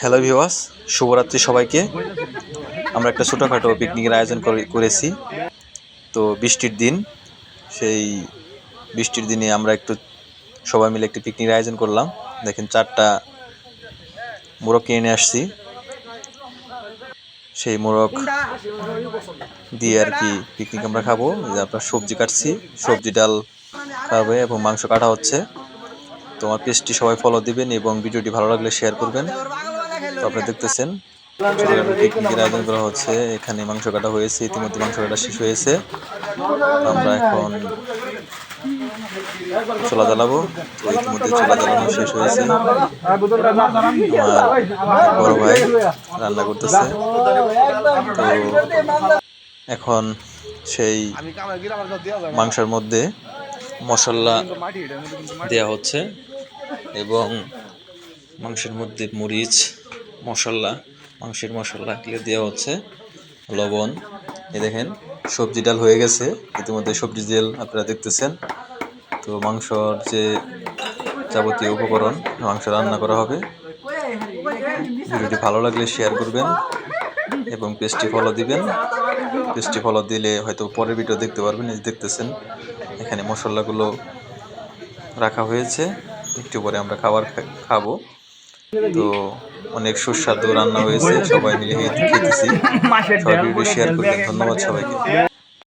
Hello viewers, শুভরাত্রি সবাইকে। আমরা একটা ছোটোখাটো পিকনিকের আয়োজন করেছি। তো বৃষ্টির দিন, সেই বৃষ্টির দিনে আমরা একটু সবাই মিলে একটি পিকনিকের আয়োজন করলাম। দেখেন 4টা মোরগ কিনে নিয়ে আসছি। সেই মোরগ দিয়ে আর কি পিকনিক আমরা খাবো। আপনার সবজি কাটছি, সবজি ডাল খাবে এবং মাংস কাটা হচ্ছে। তো আমার পেজটি সবাই ফলো দিবেন এবং ভিডিওটি ভালো লাগলে শেয়ার করবেন। তো আপনারা দেখতেছেন ছোটখাটো পিকনিকের আয়োজন করা হচ্ছে। এখানে মাংস কাটা হয়েছে, ইতিমধ্যে মাংস কাটা শেষ হয়েছে। আমরা এখন চুলা জ্বালাবো। তো ইতিমধ্যে চুলা জ্বালানো শেষ হয়েছে। আমার বড় ভাই রান্না করতেছে। তো এখন সেই মাংসের মধ্যে মশলা দেওয়া হচ্ছে এবং মাংসের মধ্যে মরিচ মাংসের মশলা দেওয়া হচ্ছে, লবণ। এই দেখেন সবজি ডাল হয়ে গেছে, ইতিমধ্যে সবজি ডাল আপনারা দেখতেছেন। তো মাংসর যে যাবতীয় উপকরণ, মাংস রান্না করা হবে। ভিডিওটি ভালো লাগলে শেয়ার করবেন এবং পেজটি ফলো দিবেন। পেজটি ফলো দিলে হয়তো পরের ভিডিও দেখতে পারবেন। এই দেখতেছেন এখানে মশলাগুলো রাখা হয়েছে, একটু পরে আমরা খাবো। তো অনেক সুস্বাদু রান্না হয়েছে, সবাই মিলে খেতেছি। সবাই ভিডিও শেয়ার করবেন। ধন্যবাদ সবাইকে।